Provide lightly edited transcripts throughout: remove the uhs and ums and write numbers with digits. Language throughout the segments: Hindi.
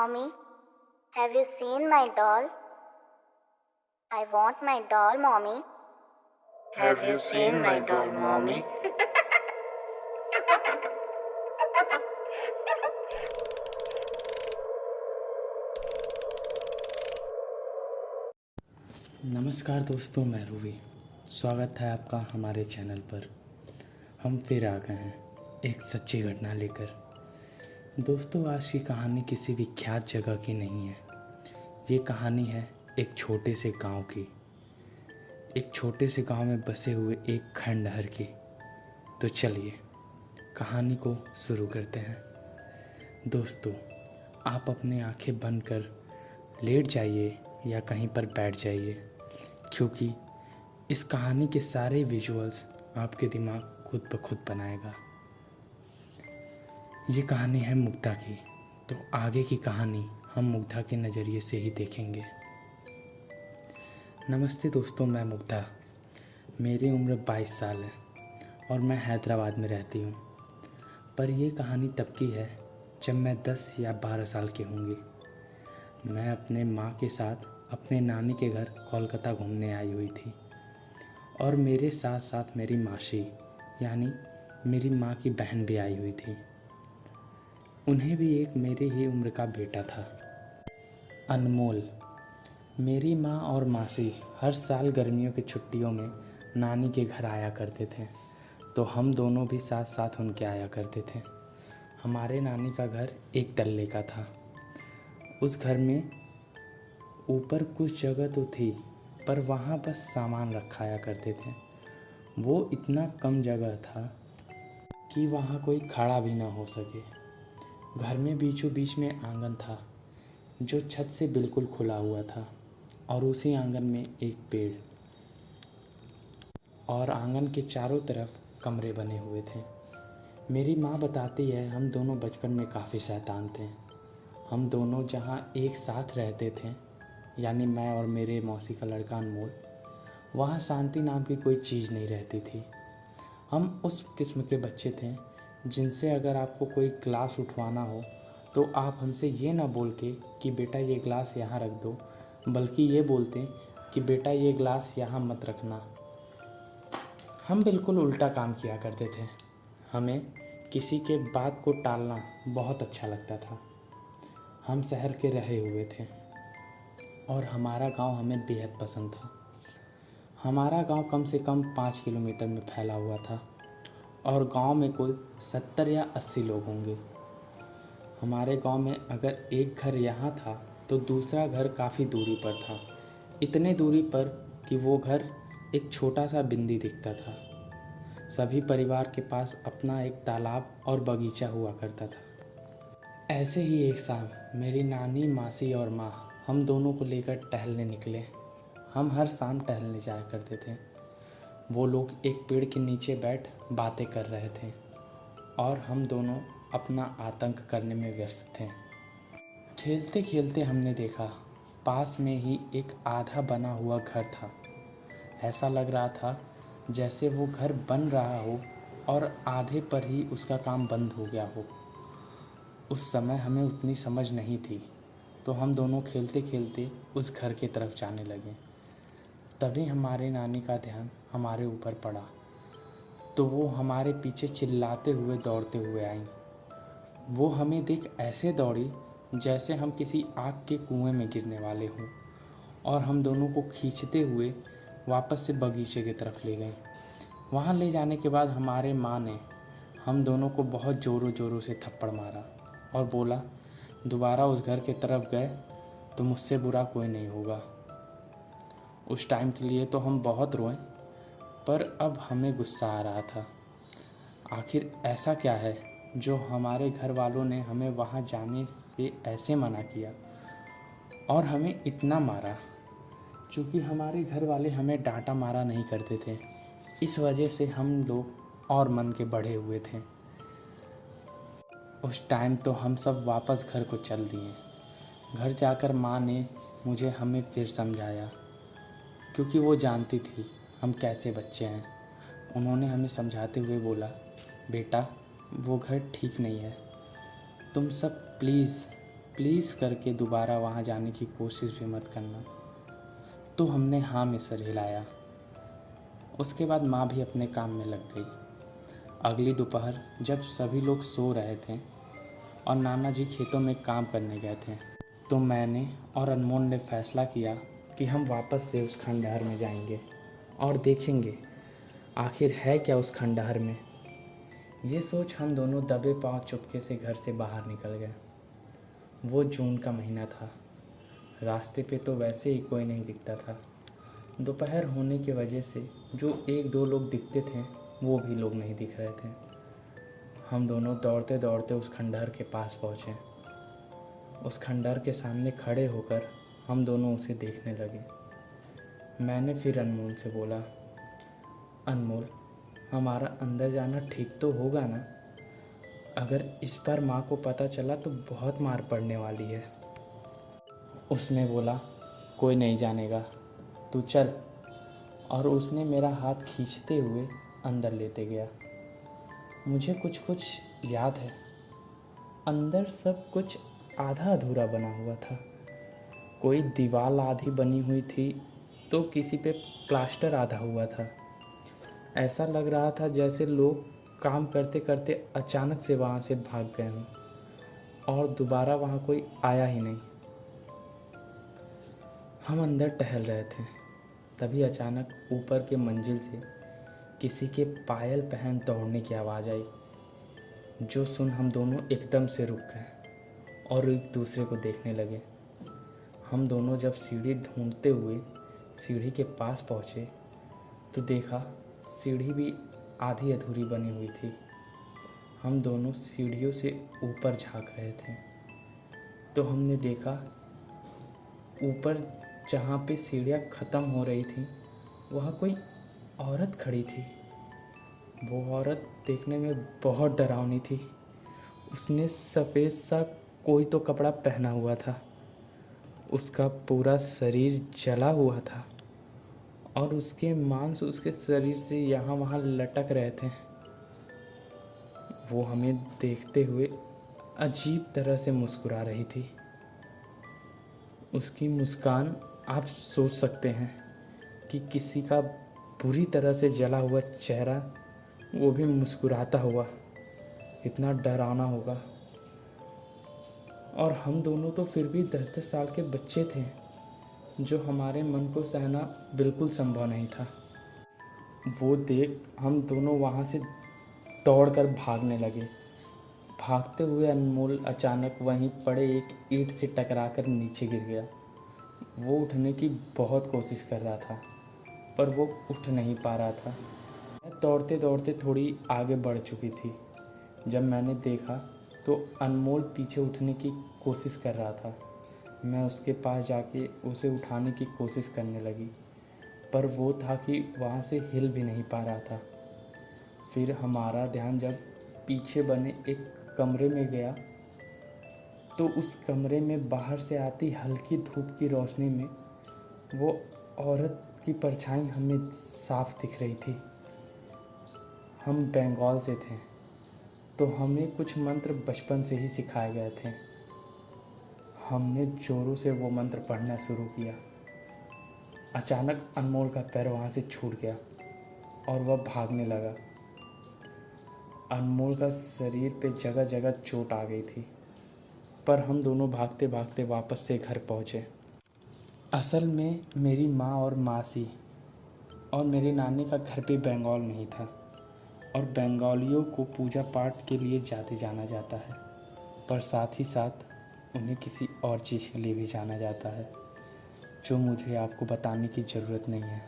Mommy, have you seen my doll? I want my doll, Mommy. Have you seen my doll, Mommy? नमस्कार दोस्तों, मैं रूवी। स्वागत है आपका हमारे चैनल पर। हम फिर आ गए हैं एक सच्ची घटना लेकर। दोस्तों, आज की कहानी किसी विख्यात जगह की नहीं है। ये कहानी है एक छोटे से गांव की, एक छोटे से गांव में बसे हुए एक खंडहर की। तो चलिए कहानी को शुरू करते हैं। दोस्तों, आप अपनी आंखें बंद कर लेट जाइए या कहीं पर बैठ जाइए, क्योंकि इस कहानी के सारे विजुअल्स आपके दिमाग खुद ब खुद बनाएगा। ये कहानी है मुग्धा की, तो आगे की कहानी हम मुग्धा के नज़रिए से ही देखेंगे। नमस्ते दोस्तों, मैं मुग्धा। मेरी उम्र 22 साल है और मैं हैदराबाद में रहती हूँ। पर यह कहानी तब की है जब मैं 10 या 12 साल की होंगी। मैं अपने माँ के साथ अपने नानी के घर कोलकाता घूमने आई हुई थी और मेरे साथ साथ मेरी मासी यानी मेरी माँ की बहन भी आई हुई थी। उन्हें भी एक मेरे ही उम्र का बेटा था, अनमोल। मेरी माँ और मासी हर साल गर्मियों की छुट्टियों में नानी के घर आया करते थे, तो हम दोनों भी साथ साथ उनके आया करते थे। हमारे नानी का घर एक तल्ले का था। उस घर में ऊपर कुछ जगह तो थी, पर वहाँ बस सामान रखाया करते थे। वो इतना कम जगह था कि वहाँ कोई खड़ा भी ना हो सके। घर में बीचों बीच में आंगन था जो छत से बिल्कुल खुला हुआ था, और उसी आंगन में एक पेड़, और आंगन के चारों तरफ कमरे बने हुए थे। मेरी माँ बताती है हम दोनों बचपन में काफ़ी शैतान थे। हम दोनों जहाँ एक साथ रहते थे, यानी मैं और मेरे मौसी का लड़का अनमोल, वहाँ शांति नाम की कोई चीज़ नहीं रहती थी। हम उस किस्म के बच्चे थे जिनसे अगर आपको कोई ग्लास उठवाना हो तो आप हमसे ये ना बोल के कि बेटा ये ग्लास यहाँ रख दो, बल्कि ये बोलते कि बेटा ये ग्लास यहाँ मत रखना। हम बिल्कुल उल्टा काम किया करते थे। हमें किसी के बात को टालना बहुत अच्छा लगता था। हम शहर के रहे हुए थे और हमारा गांव हमें बेहद पसंद था। हमारा गांव कम से कम 5 किलोमीटर में फैला हुआ था और गांव में कुल 70 या 80 लोग होंगे। हमारे गांव में अगर एक घर यहाँ था तो दूसरा घर काफ़ी दूरी पर था, इतने दूरी पर कि वो घर एक छोटा सा बिंदी दिखता था। सभी परिवार के पास अपना एक तालाब और बगीचा हुआ करता था। ऐसे ही एक शाम मेरी नानी, मासी और माँ हम दोनों को लेकर टहलने निकले। हम हर शाम टहलने जाया करते थे। वो लोग एक पेड़ के नीचे बैठ बातें कर रहे थे और हम दोनों अपना आतंक करने में व्यस्त थे। खेलते खेलते हमने देखा पास में ही एक आधा बना हुआ घर था। ऐसा लग रहा था जैसे वो घर बन रहा हो और आधे पर ही उसका काम बंद हो गया हो। उस समय हमें उतनी समझ नहीं थी, तो हम दोनों खेलते खेलते उस घर की तरफ जाने लगे। तभी हमारी नानी का ध्यान हमारे ऊपर पड़ा, तो वो हमारे पीछे चिल्लाते हुए दौड़ते हुए आई। वो हमें देख ऐसे दौड़ी जैसे हम किसी आग के कुएं में गिरने वाले हों, और हम दोनों को खींचते हुए वापस से बगीचे की तरफ ले गई। वहाँ ले जाने के बाद हमारे माँ ने हम दोनों को बहुत ज़ोरों ज़ोरों से थप्पड़ मारा और बोला, दोबारा उस घर की तरफ गए तो मुझसे बुरा कोई नहीं होगा। उस टाइम के लिए तो हम बहुत रोए, पर अब हमें गुस्सा आ रहा था। आखिर ऐसा क्या है जो हमारे घर वालों ने हमें वहाँ जाने से ऐसे मना किया और हमें इतना मारा। चूँकि हमारे घर वाले हमें डांटा मारा नहीं करते थे, इस वजह से हम लोग और मन के बढ़े हुए थे। उस टाइम तो हम सब वापस घर को चल दिए। घर जाकर माँ ने मुझे हमें फिर समझाया, क्योंकि वो जानती थी हम कैसे बच्चे हैं। उन्होंने हमें समझाते हुए बोला, बेटा वो घर ठीक नहीं है, तुम सब प्लीज़ प्लीज़ करके दोबारा वहाँ जाने की कोशिश भी मत करना। तो हमने हाँ में सर हिलाया। उसके बाद माँ भी अपने काम में लग गई। अगली दोपहर जब सभी लोग सो रहे थे और नाना जी खेतों में काम करने गए थे, तो मैंने और अनमोल ने फैसला किया कि हम वापस से उस खंडहर में जाएंगे और देखेंगे आखिर है क्या उस खंडहर में। ये सोच हम दोनों दबे पांव चुपके से घर से बाहर निकल गए। वो जून का महीना था। रास्ते पे तो वैसे ही कोई नहीं दिखता था। दोपहर होने की वजह से जो एक दो लोग दिखते थे वो भी लोग नहीं दिख रहे थे। हम दोनों दौड़ते दौड़ते उस खंडहर के पास पहुँचे। उस खंडहर के सामने खड़े होकर हम दोनों उसे देखने लगे। मैंने फिर अनमोल से बोला, अनमोल, हमारा अंदर जाना ठीक तो होगा ना? अगर इस बार माँ को पता चला तो बहुत मार पड़ने वाली है। उसने बोला, कोई नहीं जानेगा, तू चल। और उसने मेरा हाथ खींचते हुए अंदर लेते गया। मुझे कुछ कुछ याद है। अंदर सब कुछ आधा अधूरा बना हुआ था। कोई दीवार आधी बनी हुई थी तो किसी पे प्लास्टर आधा हुआ था। ऐसा लग रहा था जैसे लोग काम करते करते अचानक से वहाँ से भाग गए हों और दोबारा वहाँ कोई आया ही नहीं। हम अंदर टहल रहे थे, तभी अचानक ऊपर के मंजिल से किसी के पायल पहन दौड़ने की आवाज़ आई, जो सुन हम दोनों एकदम से रुक गए और एक दूसरे को देखने लगे। हम दोनों जब सीढ़ी ढूंढते हुए सीढ़ी के पास पहुँचे तो देखा सीढ़ी भी आधी अधूरी बनी हुई थी। हम दोनों सीढ़ियों से ऊपर झांक रहे थे तो हमने देखा ऊपर जहाँ पे सीढ़ियाँ ख़त्म हो रही थी वहाँ कोई औरत खड़ी थी। वो औरत देखने में बहुत डरावनी थी। उसने सफ़ेद सा कोई तो कपड़ा पहना हुआ था। उसका पूरा शरीर जला हुआ था और उसके मांस उसके शरीर से यहाँ वहाँ लटक रहे थे। वो हमें देखते हुए अजीब तरह से मुस्कुरा रही थी। उसकी मुस्कान आप सोच सकते हैं कि किसी का बुरी तरह से जला हुआ चेहरा, वो भी मुस्कुराता हुआ, कितना डरावना होगा। और हम दोनों तो फिर भी 10-10 साल के बच्चे थे, जो हमारे मन को सहना बिल्कुल संभव नहीं था। वो देख हम दोनों वहाँ से दौड़कर भागने लगे। भागते हुए अनमोल अचानक वहीं पड़े एक ईंट से टकराकर नीचे गिर गया। वो उठने की बहुत कोशिश कर रहा था पर वो उठ नहीं पा रहा था। मैं दौड़ते दौड़ते थोड़ी आगे बढ़ चुकी थी। जब मैंने देखा तो अनमोल पीछे उठने की कोशिश कर रहा था। मैं उसके पास जाके उसे उठाने की कोशिश करने लगी पर वो था कि वहाँ से हिल भी नहीं पा रहा था। फिर हमारा ध्यान जब पीछे बने एक कमरे में गया तो उस कमरे में बाहर से आती हल्की धूप की रोशनी में वो औरत की परछाई हमें साफ दिख रही थी। हम बंगाल से थे तो हमें कुछ मंत्र बचपन से ही सिखाए गए थे। हमने जोरों से वो मंत्र पढ़ना शुरू किया। अचानक अनमोल का पैर वहाँ से छूट गया और वह भागने लगा। अनमोल का शरीर पे जगह जगह चोट आ गई थी पर हम दोनों भागते भागते वापस से घर पहुँचे। असल में मेरी माँ और मासी और मेरी नानी का घर भी बंगाल में ही था और बंगालियों को पूजा पाठ के लिए ज़्यादा जाना जाता है, पर साथ ही साथ उन्हें किसी और चीज़ के लिए भी जाना जाता है जो मुझे आपको बताने की ज़रूरत नहीं है।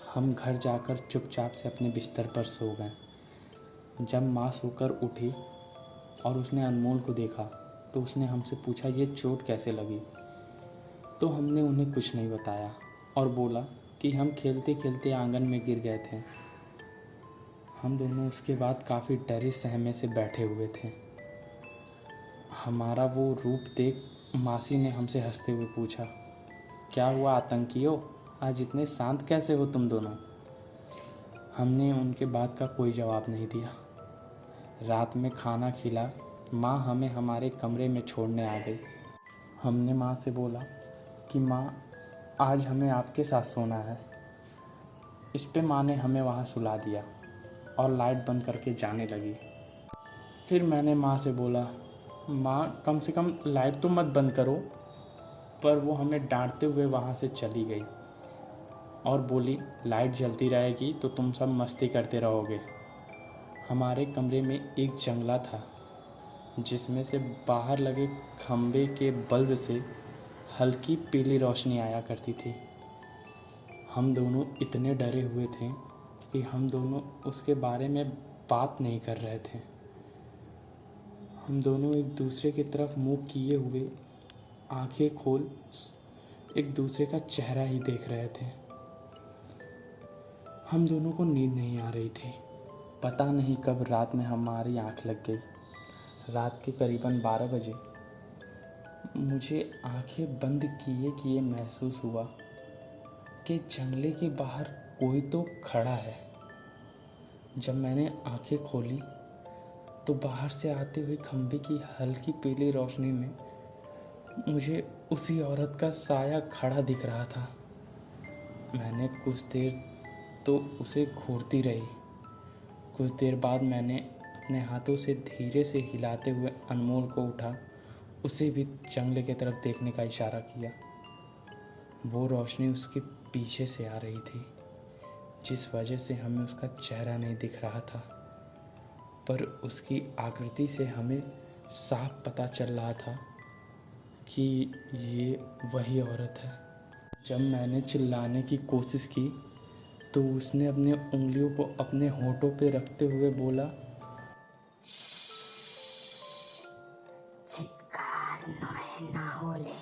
हम घर जाकर चुपचाप से अपने बिस्तर पर सो गए। जब माँ सोकर उठी और उसने अनमोल को देखा तो उसने हमसे पूछा, ये चोट कैसे लगी? तो हमने उन्हें कुछ नहीं बताया और बोला कि हम खेलते खेलते आंगन में गिर गए थे। हम दोनों उसके बाद काफ़ी डरे सहमे से बैठे हुए थे। हमारा वो रूप देख मासी ने हमसे हंसते हुए पूछा, क्या हुआ आतंकियों, आज इतने शांत कैसे हो तुम दोनों? हमने उनके बात का कोई जवाब नहीं दिया। रात में खाना खिला माँ हमें हमारे कमरे में छोड़ने आ गई। हमने माँ से बोला कि माँ आज हमें आपके साथ सोना है। इस पे माँ ने हमें वहाँ सुला दिया और लाइट बंद करके जाने लगी। फिर मैंने माँ से बोला, माँ कम से कम लाइट तो मत बंद करो। पर वो हमें डांटते हुए वहाँ से चली गई और बोली, लाइट जलती रहेगी तो तुम सब मस्ती करते रहोगे। हमारे कमरे में एक जंगला था जिसमें से बाहर लगे खंबे के बल्ब से हल्की पीली रोशनी आया करती थी। हम दोनों इतने डरे हुए थे कि हम दोनों उसके बारे में बात नहीं कर रहे थे। हम दोनों एक दूसरे की तरफ मुंह किए हुए आंखें खोल एक दूसरे का चेहरा ही देख रहे थे। हम दोनों को नींद नहीं आ रही थी। पता नहीं कब रात में हमारी आंख लग गई। रात के करीबन 12 बजे मुझे आंखें बंद किए किए महसूस हुआ कि जंगले के बाहर कोई तो खड़ा है। जब मैंने आंखें खोली तो बाहर से आते हुए खंबे की हल्की पीली रोशनी में मुझे उसी औरत का साया खड़ा दिख रहा था। मैंने कुछ देर तो उसे घूरती रही। कुछ देर बाद मैंने अपने हाथों से धीरे से हिलाते हुए अनमोल को उठा उसे भी जंगले की तरफ देखने का इशारा किया। वो रोशनी उसके पीछे से आ रही थी, जिस वजह से हमें उसका चेहरा नहीं दिख रहा था, पर उसकी आकृति से हमें साफ पता चल रहा था कि ये वही औरत है। जब मैंने चिल्लाने की कोशिश की तो उसने अपनी उंगलियों को अपने होठों पे रखते हुए बोला, चित्कार नोहे ना होले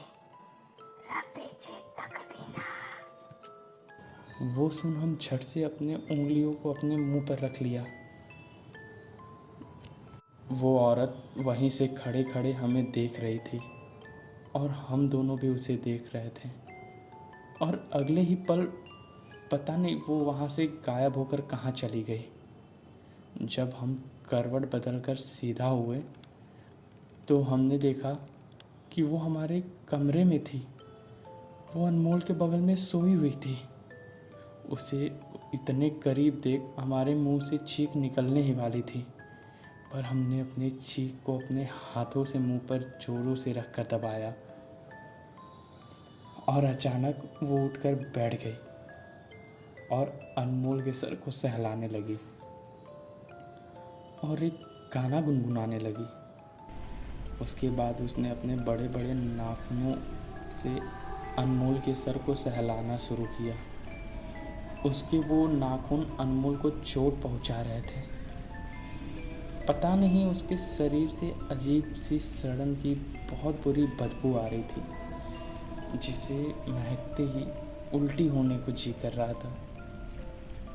रबे चेतक बिना। वो सुन हम झट से अपने उंगलियों को अपने मुंह पर रख लिया। वो औरत वहीं से खड़े खड़े हमें देख रही थी और हम दोनों भी उसे देख रहे थे। और अगले ही पल पता नहीं वो वहाँ से गायब होकर कहाँ चली गई। जब हम करवट बदलकर सीधा हुए तो हमने देखा कि वो हमारे कमरे में थी। वो अनमोल के बगल में सोई हुई थी। उसे इतने करीब देख हमारे मुंह से चीख निकलने ही वाली थी, पर हमने अपनी चीख को अपने हाथों से मुंह पर जोरों से रखकर दबाया और अचानक वो उठकर बैठ गई और अनमोल के सर को सहलाने लगी और एक गाना गुनगुनाने लगी। उसके बाद उसने अपने बड़े बड़े नाखूनों से अनमोल के सर को सहलाना शुरू किया। उसके वो नाखून अनमोल को चोट पहुंचा रहे थे। पता नहीं उसके शरीर से अजीब सी सड़न की बहुत बुरी बदबू आ रही थी, जिसे महकते ही उल्टी होने को जी कर रहा था।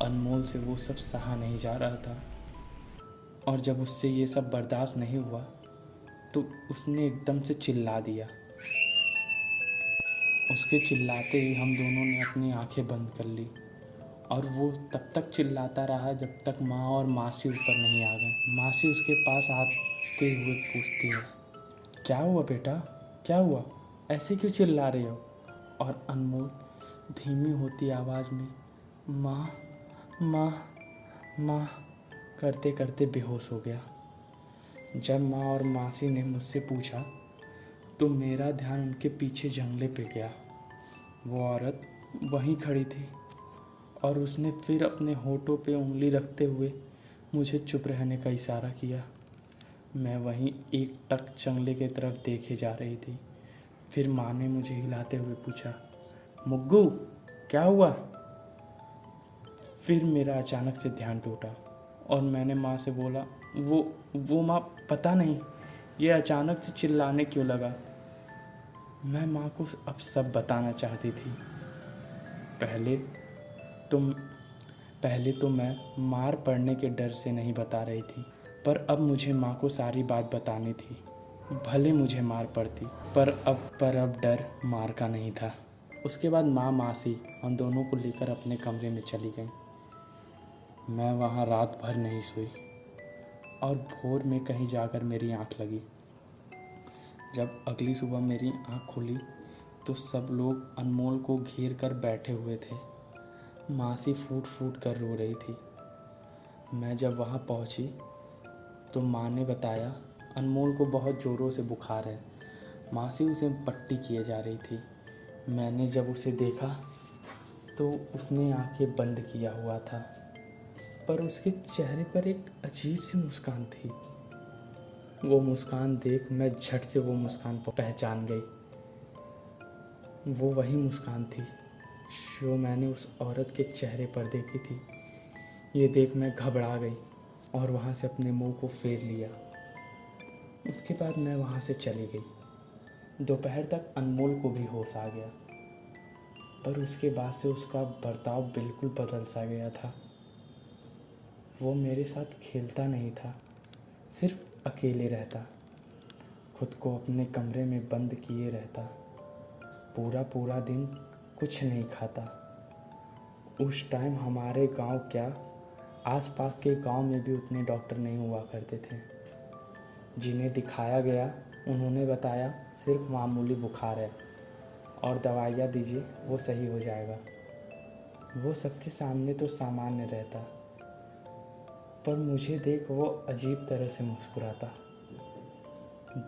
अनमोल से वो सब सहा नहीं जा रहा था और जब उससे ये सब बर्दाश्त नहीं हुआ तो उसने एकदम से चिल्ला दिया। उसके चिल्लाते ही हम दोनों ने अपनी आंखें बंद कर ली और वो तब तक चिल्लाता रहा जब तक माँ और मासी ऊपर नहीं आ गए। मासी उसके पास आते हुए पूछती है, क्या हुआ बेटा, क्या हुआ, ऐसे क्यों चिल्ला रहे हो? और अनमोल धीमी होती आवाज़ में माँ माँ माँ करते करते बेहोश हो गया। जब माँ और मासी ने मुझसे पूछा तो मेरा ध्यान उनके पीछे जंगले पे गया। वो औरत वहीं खड़ी थी और उसने फिर अपने होठों पे उंगली रखते हुए मुझे चुप रहने का इशारा किया। मैं वहीं एक टक जंगले की तरफ देखे जा रही थी। फिर माँ ने मुझे हिलाते हुए पूछा, मुग्गू क्या हुआ? फिर मेरा अचानक से ध्यान टूटा और मैंने माँ से बोला, वो माँ पता नहीं ये अचानक से चिल्लाने क्यों लगा। मैं माँ को अब सब बताना चाहती थी। पहले तो मैं मार पड़ने के डर से नहीं बता रही थी, पर अब मुझे माँ को सारी बात बतानी थी। भले मुझे मार पड़ती, पर अब डर मार का नहीं था। उसके बाद माँ मासी हम दोनों को लेकर अपने कमरे में चली गई। मैं वहाँ रात भर नहीं सोई और भोर में कहीं जाकर मेरी आँख लगी। जब अगली सुबह मेरी आँख खुली तो सब लोग अनमोल को घेर कर बैठे हुए थे। मासी फूट फूट कर रो रही थी। मैं जब वहाँ पहुँची तो माँ ने बताया अनमोल को बहुत ज़ोरों से बुखार है। मासी उसे पट्टी किए जा रही थी। मैंने जब उसे देखा तो उसने आंखें बंद किया हुआ था, पर उसके चेहरे पर एक अजीब सी मुस्कान थी। वो मुस्कान देख मैं झट से वो मुस्कान पहचान गई। वो वही मुस्कान थी जो मैंने उस औरत के चेहरे पर देखी थी। ये देख मैं घबरा गई और वहाँ से अपने मुंह को फेर लिया। उसके बाद मैं वहाँ से चली गई। दोपहर तक अनमोल को भी होश आ गया, पर उसके बाद से उसका बर्ताव बिल्कुल बदल सा गया था। वो मेरे साथ खेलता नहीं था, सिर्फ अकेले रहता, खुद को अपने कमरे में बंद किए रहता, पूरा पूरा दिन कुछ नहीं खाता। उस टाइम हमारे गांव क्या, आसपास के गांव में भी उतने डॉक्टर नहीं हुआ करते थे। जिन्हें दिखाया गया उन्होंने बताया सिर्फ मामूली बुखार है और दवाइयाँ दीजिए वो सही हो जाएगा। वो सबके सामने तो सामान्य रहता, पर मुझे देख वो अजीब तरह से मुस्कुराता।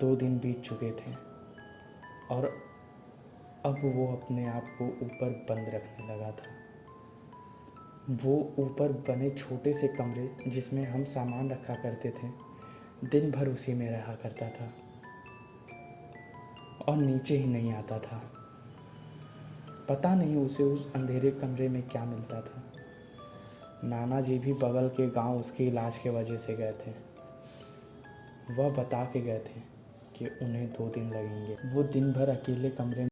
2 दिन बीत चुके थे और अब वो अपने आप को ऊपर बंद रखने लगा था। वो ऊपर बने छोटे से कमरे जिसमें हम सामान रखा करते थे, दिन भर उसी में रहा करता था और नीचे ही नहीं आता था। पता नहीं उसे उस अंधेरे कमरे में क्या मिलता था। नाना जी भी बगल के गांव उसके इलाज के वजह से गए थे। वह बता के गए थे कि उन्हें 2 दिन लगेंगे। वो दिन भर अकेले कमरे